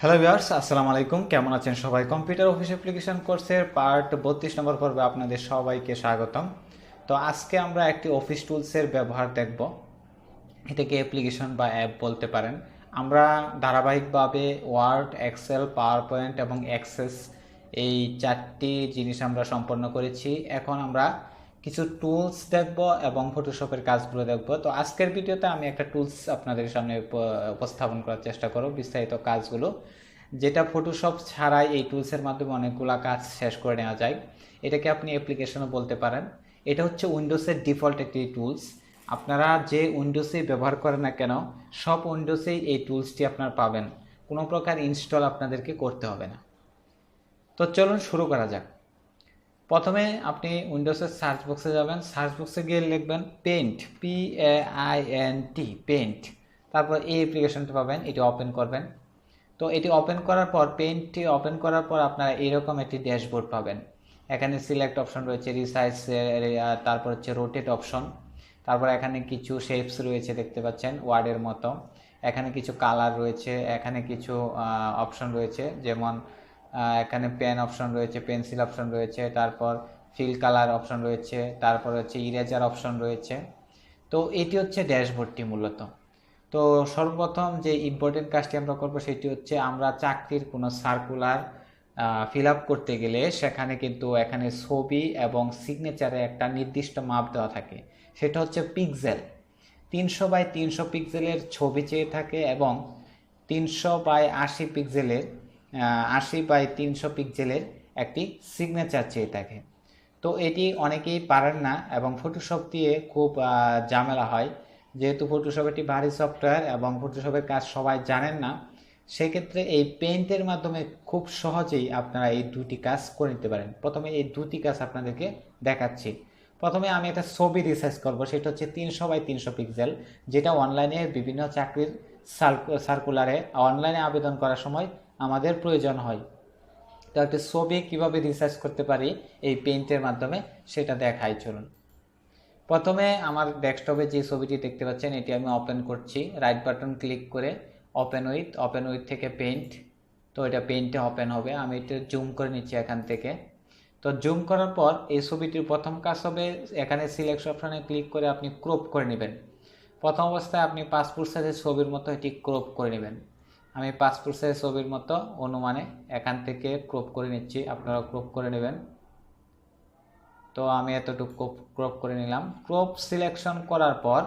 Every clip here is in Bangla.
হ্যালো ভিউয়ার্স, আসসালামু আলাইকুম। কেমন আছেন সবাই? কম্পিউটার অফিস অ্যাপ্লিকেশন কোর্সের পার্ট 32 নম্বর পর্বে আপনাদের সবাইকে স্বাগতম। তো আজকে আমরা একটি অফিস টুলসের ব্যবহার দেখব। এটাকে অ্যাপ্লিকেশন বা অ্যাপ বলতে পারেন। আমরা ধারাবাহিকভাবে ওয়ার্ড, এক্সেল, পাওয়ার পয়েন্ট এবং অ্যাক্সেস এই চারটি জিনিস আমরা সম্পন্ন করেছি। এখন আমরা কিছু টুলস দেখব এবং ফটোশপের কাজগুলো দেখব। তো আজকের ভিডিওতে আমি একটা টুলস আপনাদের সামনে উপস্থাপন করার চেষ্টা করব, বিস্তারিত কাজগুলো, যেটা ফটোশপ ছাড়াই এই টুলসের মাধ্যমে অনেকগুলো কাজ শেষ করে নেওয়া যায়। এটাকে আপনি অ্যাপ্লিকেশনও বলতে পারেন। এটা হচ্ছে উইন্ডোজের ডিফল্ট একটি টুলস। আপনারা যে উইন্ডোজেই ব্যবহার করেন না কেন, সব উইন্ডোজেই এই টুলসটি আপনার পাবেন। কোনো প্রকার ইনস্টল আপনাদেরকে করতে হবে না। তো চলুন শুরু করা যাক। প্রথমে আপনি উইন্ডোজের সার্চ বক্সে যাবেন। সার্চ বক্সে গিয়ে লিখবেন পেইন্ট, PAINT, পেইন্ট। তারপর এই অ্যাপ্লিকেশনটা পাবেন, এটি ওপেন করবেন। তো এটি ওপেন করার পর, পেইন্টটি ওপেন করার পর আপনারা এরকম একটি ড্যাশবোর্ড পাবেন। এখানে সিলেক্ট অপশন রয়েছে, রিসাইজ, তারপর হচ্ছে রোটেট অপশন, তারপর এখানে কিছু শেপস রয়েছে দেখতে পাচ্ছেন ওয়ার্ডের মতো। এখানে কিছু কালার রয়েছে, এখানে কিছু অপশন রয়েছে, যেমন এখানে পেন অপশন রয়েছে, পেন্সিল অপশন রয়েছে, তারপর ফিল কালার অপশন রয়েছে, তারপর হচ্ছে ইরেজার অপশন রয়েছে। তো এটি হচ্ছে ড্যাশবোর্ডটি মূলত। তো সর্বপ্রথম যে ইম্পর্টেন্ট কাজটি আমরা করবো সেটি হচ্ছে, আমরা চাকরির কোনো সার্কুলার ফিল আপ করতে গেলে সেখানে কিন্তু এখানে ছবি এবং সিগনেচারে একটা নির্দিষ্ট মাপ দেওয়া থাকে, সেটা হচ্ছে পিক্সেল। 300 বাই 300 পিক্সেলের ছবি চেয়ে থাকে এবং 300 বাই 80 পিক্সেলের 80 বাই 300 পিক্সেলের একটি সিগনেচার চেয়ে থাকে। তো এটি অনেকেই পারেন না এবং ফটোশপ দিয়ে খুব ঝামেলা হয়। যেহেতু ফটোশপ একটি ভারী সফটওয়্যার এবং ফটোশপের কাজ সবাই জানেন না, সেক্ষেত্রে এই পেইন্টের মাধ্যমে খুব সহজেই আপনারা এই দুটি কাজ করে নিতে পারেন। প্রথমে এই দুটি কাজ আপনাদেরকে দেখাচ্ছি। প্রথমে আমি একটা ছবি রিসার্চ করব, সেটা হচ্ছে 300 বাই 300 পিক্সেল, যেটা অনলাইনে বিভিন্ন চাকরির সার্কুলারে অনলাইনে আবেদন করার সময় আমাদের প্রয়োজন হয়। তো একটা ছবি কীভাবে রিসার্চ করতে পারি এই পেইন্টের মাধ্যমে, সেটা দেখাই চলুন। প্রথমে আমার ডেস্কটপে যে ছবিটি দেখতে পাচ্ছেন এটি আমি ওপেন করছি। রাইট বাটন ক্লিক করে ওপেন উইথ থেকে পেইন্ট। তো এটা পেইন্টে ওপেন হবে। আমি এটা জুম করে নিচ্ছি এখান থেকে। তো জুম করার পর এই ছবিটির প্রথম কাজ হবে, এখানে সিলেক্ট অপশানে ক্লিক করে আপনি ক্রপ করে নেবেন। প্রথম অবস্থায় আপনি পাসপোর্ট সাইজের ছবির মতো এটি ক্রপ করে নেবেন। আমি পাসপোর্ট সাইজ ছবির মতো অনুমানে এখান থেকে ক্রপ করে নিচ্ছি, আপনারা ক্রপ করে নেবেন। তো আমি এতটুকু ক্রপ করে নিলাম। ক্রপ সিলেকশন করার পর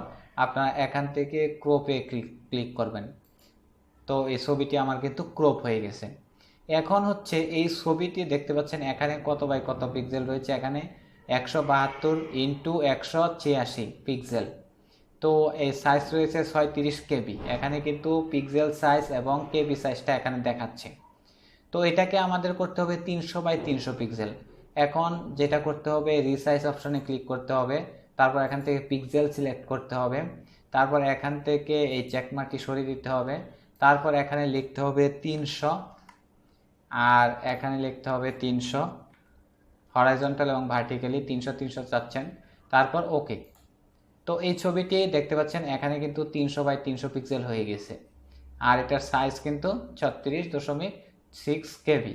আপনারা এখান থেকে ক্রপে ক্লিক করবেন। তো এই ছবিটি আমার কিন্তু ক্রপ হয়ে গেছে। এখন হচ্ছে এই ছবিটি দেখতে পাচ্ছেন এখানে কত বাই কত পিক্সেল রয়েছে, এখানে 172x186 পিক্সেল। তো এই সাইজ রয়েছে 36 KB। এখানে কিন্তু পিক্সেল সাইজ এবং কেবি সাইজটা এখানে দেখাচ্ছে। তো এটাকে আমাদের করতে হবে 300 বাই 300 পিক্সেল। এখন যেটা করতে হবে, রিসাইজ অপশনে ক্লিক করতে হবে, তারপর এখান থেকে পিক্সেল সিলেক্ট করতে হবে, তারপর এখান থেকে এই চেকমার্কটি সরিয়ে দিতে হবে, তারপর এখানে লিখতে হবে 300, আর এখানে লিখতে হবে 300 হরাইজন্টাল এবং ভার্টিক্যালি 300 300 চাচ্ছেন, তারপর ওকে। তো এই ছবিটি দেখতে পাচ্ছেন এখানে কিন্তু 300 বাই 300 পিক্সেল হয়ে গেছে, আর এটার সাইজ কিন্তু 36.6 KB।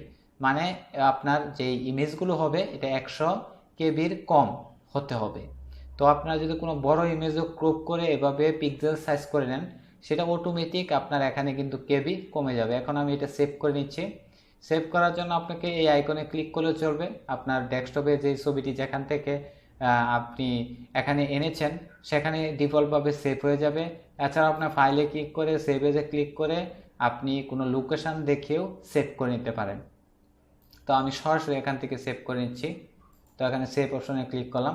মানে আপনার যে ইমেজগুলো হবে এটা 100 KBর কম হতে হবে। তো আপনারা যদি কোনো বড় ইমেজও ক্রপ করে এভাবে পিক্সেল সাইজ করে নেন, সেটা অটোমেটিক আপনার এখানে কিন্তু কেবি কমে যাবে। এখন আমি এটা সেভ করে নিচ্ছি। সেভ করার জন্য আপনাকে এই আইকনে ক্লিক করলেও চলবে। আপনার ডেস্কটপে যে ছবিটি যেখান থেকে আপনি এখানে এনেছেন সেখানে ডিফল্টভাবে সেভ হয়ে যাবে। এছাড়া আপনার ফাইলে ক্লিক করে সেভ এজে ক্লিক করে আপনি কোনো লোকেশান দেখেও সেভ করে নিতে পারেন। তো আমি সরাসরি এখান থেকে সেভ করে নিচ্ছি। তো এখানে সেভ অপশনে ক্লিক করলাম।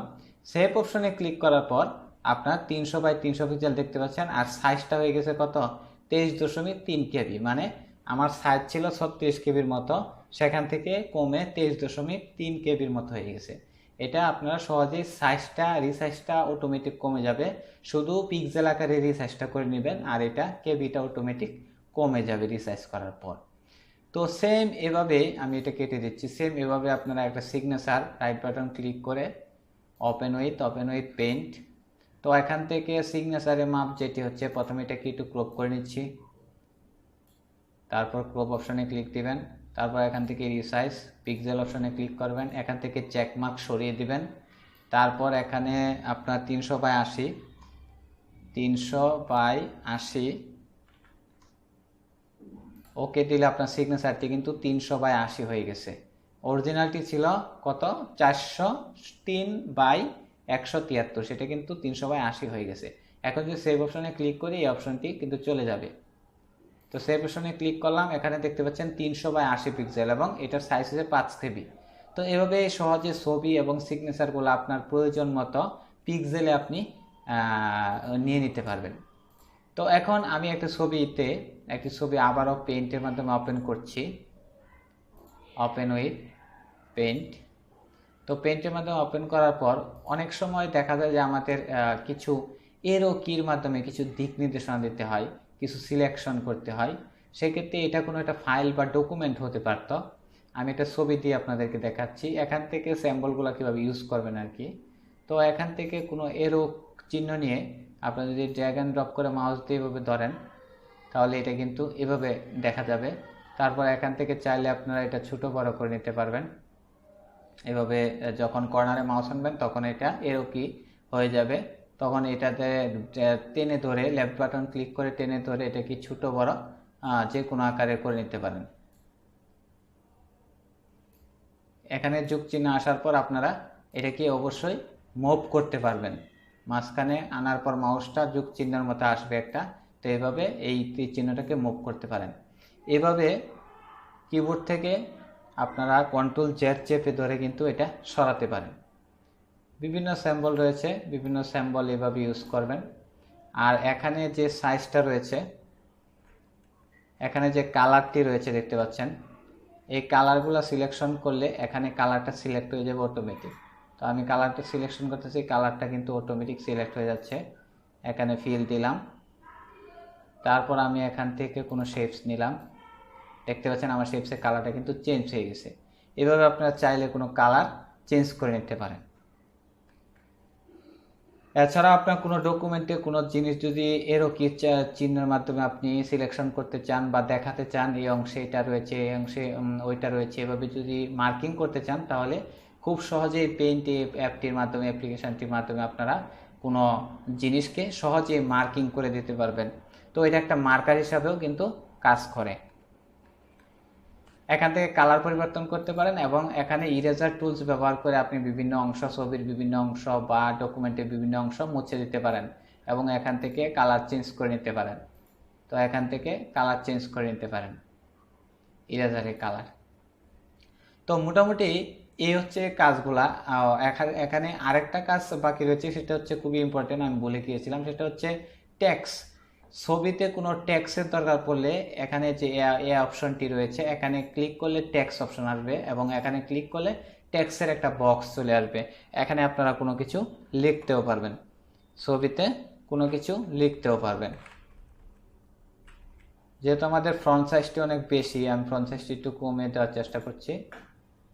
সেভ অপশনে ক্লিক করার পর আপনার 300 বাই 300 পিক্সেল দেখতে পাচ্ছেন, আর সাইজটা হয়ে গেছে কত, 23.3 KB। মানে আমার সাইজ ছিল 36 KBর মতো, সেখান থেকে কমে 23.3 KBর মতো হয়ে গেছে। এটা আপনারা সহজেই রিসাইজটা অটোমেটিক কমে যাবে। শুধু পিক্সেল আকারে রিসাইজটা করে নেবেন, আর এটা কেবিটা অটোমেটিক কমে যাবে রিসাইজ করার পর। তো সেম এভাবে আমি এটা কেটে দিচ্ছি। সেম এভাবে আপনারা একটা সিগনেচার, রাইট বাটন ক্লিক করে ওপেন উইথ পেইন্ট। তো এখান থেকে সিগনেচারের মাপ যেটি হচ্ছে, প্রথমে এটাকে একটু ক্রপ করে নিচ্ছি। তারপর ক্রপ অপশনে ক্লিক দিবেন, তারপর এখান থেকে রিসাইজ পিক্সেল অপশনে ক্লিক করবেন, এখান থেকে চেকমার্ক সরিয়ে দিবেন। তারপর এখানে আপনার 300/80 300/80 ওকে দিলে আপনার সিগনেচারটি কিন্তু 300/80 হয়ে গেছে। অরিজিনালটি ছিল কত 403/173, সেটা কিন্তু 300/80 হয়ে গেছে। এখন যদি সেভ অপশনে ক্লিক করি এই অপশনটি কিন্তু চলে যাবে। তো সেভ অপশনে ক্লিক করলাম, এখানে দেখতে পাচ্ছেন 300/80 পিক্সেল এবং এটার সাইজ হচ্ছে 5 KB। তো এভাবে সহজে ছবি এবং সিগনেচারগুলো আপনার প্রয়োজন মতো পিক্সেলে আপনি নিয়ে নিতে পারবেন। তো এখন আমি একটি ছবি আবারও পেইন্টের মাধ্যমে ওপেন করছি, ওপেন উইথ পেইন্ট। তো পেইন্টের মাধ্যমে ওপেন করার পর অনেক সময় দেখা যায় যে আমাদের কিছু এরো কির মাধ্যমে কিছু দিক নির্দেশনা দিতে হয়, কিছু সিলেকশন করতে হয়। সেক্ষেত্রে এটা কোনো একটা ফাইল বা ডকুমেন্ট হতে পারতো। আমি একটা ছবি দিয়ে আপনাদেরকে দেখাচ্ছি, এখান থেকে স্যাম্পলগুলো কীভাবে ইউজ করবেন আর কি। তো এখান থেকে কোনো এরো চিহ্ন নিয়ে আপনারা যদি ড্র্যাগ অ্যান্ড ড্রপ করে মাউস দিয়ে এভাবে ধরেন তাহলে এটা কিন্তু এভাবে দেখা যাবে। তারপর এখান থেকে চাইলে আপনারা এটা ছোট বড় করে নিতে পারবেন। এভাবে যখন কর্নারে মাউস আনবেন তখন এটা এরো কি হয়ে যাবে, তখন এটাতে টেনে ধরে লেফট বাটন ক্লিক করে টেনে ধরে এটা কি ছোট বড় যে কোনো আকারে করে নিতে পারেন। এখানে যোগ চিহ্ন আসার পর আপনারা এটাকে অবশ্যই মুভ করতে পারবেন। মাঝখানে আনার পর মাউসটা যোগ চিহ্নের মতো আসবে একটা, তো এইভাবে এই তীর চিহ্নটাকে মুভ করতে পারেন। এভাবে কিবোর্ড থেকে আপনারা Ctrl Z চেপে ধরে কিন্তু এটা সরাতে পারেন। বিভিন্ন সিম্বল রয়েছে, বিভিন্ন সিম্বল এভাবে ইউজ করবেন। আর এখানে যে সাইজটা রয়েছে, এখানে যে কালারটি রয়েছে দেখতে পাচ্ছেন, এই কালারগুলো সিলেকশন করলে এখানে কালারটা সিলেক্ট হয়ে যাবে অটোমেটিক। তো আমি কালারটা সিলেকশন করতেছি, কালারটা কিন্তু অটোমেটিক সিলেক্ট হয়ে যাচ্ছে। এখানে ফিল দিলাম, তারপর আমি এখান থেকে কোনো শেপস নিলাম, দেখতে পাচ্ছেন আমার শেপসের কালারটা কিন্তু চেঞ্জ হয়ে গেছে। এভাবে আপনারা চাইলে কোনো কালার চেঞ্জ করে নিতে পারেন। এছাড়া আপনার কোনো ডকুমেন্টে কোনো জিনিস যদি এরো কি চিহ্নের মাধ্যমে আপনি সিলেকশন করতে চান বা দেখাতে চান এই অংশে এটা রয়েছে, এই অংশে ওইটা রয়েছে, এভাবে যদি মার্কিং করতে চান তাহলে খুব সহজেই পেইন্ট অ্যাপটির মাধ্যমে, অ্যাপ্লিকেশনটির মাধ্যমে আপনারা কোনো জিনিসকে সহজেই মার্কিং করে দিতে পারবেন। তো এটা একটা মার্কার হিসাবেও কিন্তু কাজ করে। এখান থেকে কালার পরিবর্তন করতে পারেন এবং এখানে ইরেজার টুলস ব্যবহার করে আপনি বিভিন্ন অংশ, ছবির বিভিন্ন অংশ বা ডকুমেন্টের বিভিন্ন অংশ মুছে দিতে পারেন এবং এখান থেকে কালার চেঞ্জ করে নিতে পারেন। তো এখান থেকে কালার চেঞ্জ করে নিতে পারেন, ইরেজারের কালার। তো মোটামুটি এই হচ্ছে কাজগুলা। এখানে আরেকটা কাজ বাকি রয়েছে, সেটা হচ্ছে খুবই ইম্পর্টেন্ট, আমি বলে গিয়েছিলাম, সেটা হচ্ছে ট্যাক্স। ছবিতে কোনো ট্যাক্সের দরকার পড়লে এখানে যে এ অপশনটি রয়েছে, এখানে ক্লিক করলে ট্যাক্স অপশন আসবে এবং এখানে ক্লিক করলে ট্যাক্সের একটা বক্স চলে আসবে। এখানে আপনারা কোনো কিছু লিখতেও পারবেন, ছবিতে কোনো কিছু লিখতেও পারবেন। যেহেতু আমাদের ফ্রন্ট সাইজটি অনেক বেশি, আমি ফ্রন্ট সাইজটি একটু কমিয়ে দেওয়ার চেষ্টা করছি।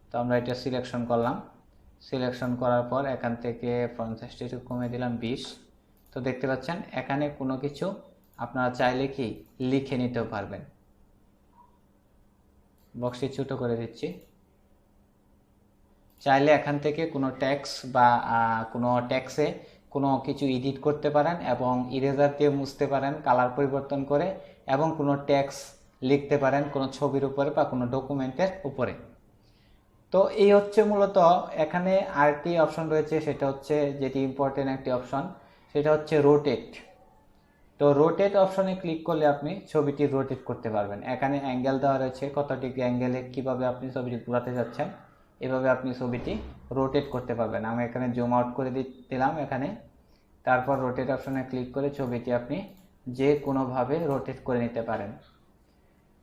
তো আমরা এটা সিলেকশন করলাম, সিলেকশন করার পর এখান থেকে ফ্রন্ট সাইজটি একটু কমিয়ে দিলাম 20। তো দেখতে পাচ্ছেন এখানে কোনো কিছু আপনারা চাইলে কি লিখে নিতেও পারবেন। বক্সটি ছোট করে দিচ্ছি। চাইলে এখান থেকে কোনো ট্যাক্স বা কোনো ট্যাক্সে কোনো কিছু এডিট করতে পারেন এবং ইরেজার দিয়ে মুছতে পারেন কালার পরিবর্তন করে, এবং কোনো ট্যাক্স লিখতে পারেন কোনো ছবির উপরে বা কোনো ডকুমেন্টের উপরে। তো এই হচ্ছে মূলত। এখানে আরেকটি অপশন রয়েছে, সেটা হচ্ছে যেটি ইম্পর্টেন্ট একটি অপশন, সেটা হচ্ছে রোটেট। তো রোটেট অপশনে ক্লিক করলে আপনি ছবিটি রোটেট করতে পারবেন। এখানে অ্যাঙ্গেল দেওয়া রয়েছে, কত ডিগ্রি অ্যাঙ্গেলে কীভাবে আপনি ছবিটি ঘোরাতে যাচ্ছেন, এভাবে আপনি ছবিটি রোটেট করতে পারবেন। আমি এখানে জুম আউট করে দিলাম এখানে, তারপর রোটেট অপশনে ক্লিক করে ছবিটি আপনি যে কোনোভাবে রোটেট করে নিতে পারেন।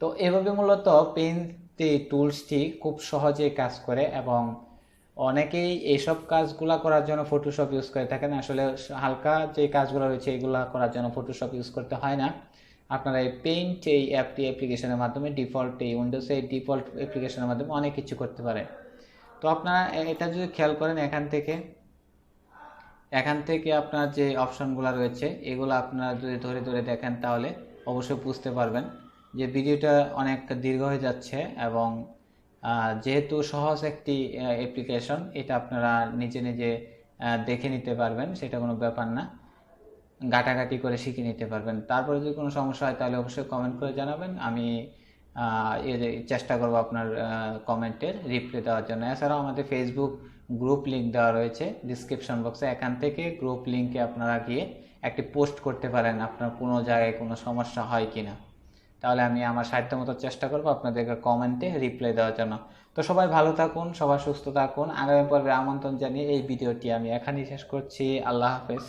তো এভাবে মূলত পেইন্ট টুলসটি খুব সহজেই কাজ করে এবং অনেকেই এইসব কাজগুলো করার জন্য ফটোশপ ইউজ করে থাকেন। আসলে হালকা যে কাজগুলো রয়েছে এগুলো করার জন্য ফটোশপ ইউজ করতে হয় না। আপনারা এই পেইন্ট এই অ্যাপ্লিকেশনের মাধ্যমে ডিফল্ট এই উইন্ডোজে এই ডিফল্ট অ্যাপ্লিকেশনের মাধ্যমে অনেক কিছু করতে পারেন। তো আপনারা এটা যদি খেয়াল করেন এখান থেকে আপনার যে অপশনগুলো রয়েছে এগুলো আপনারা যদি ধরে ধরে দেখেন তাহলে অবশ্যই বুঝতে পারবেন। যে ভিডিওটা অনেক দীর্ঘ হয়ে যাচ্ছে এবং যেহেতু সহজ একটি অ্যাপ্লিকেশন, এটা আপনারা নিজে নিজে দেখে নিতে পারবেন, সেটা কোনো ব্যাপার না, ঘাটাঘাটি করে শিখে নিতে পারবেন। তারপরে যদি কোনো সমস্যা হয় তাহলে অবশ্যই কমেন্ট করে জানাবেন, আমি চেষ্টা করব আপনার কমেন্টের রিপ্লাই দেওয়ার জন্য। এছাড়াও আমাদের ফেসবুক গ্রুপ লিঙ্ক দেওয়া রয়েছে ডিসক্রিপশন বক্সে, এখান থেকে গ্রুপ লিঙ্কে আপনারা গিয়ে একটি পোস্ট করতে পারেন আপনার কোনো জায়গায় কোনো সমস্যা হয় কিনা, তাহলে আমি আমার সাধ্যমতো চেষ্টা করব আপনাদেরকে কমেন্টে রিপ্লাই দেওয়ার জন্য। তো সবাই ভালো থাকুন, সবাই সুস্থ থাকুন। আগামী পর্বে আমন্ত্রণ জানিয়ে এই ভিডিওটি আমি এখানেই শেষ করছি। আল্লাহ হাফেজ।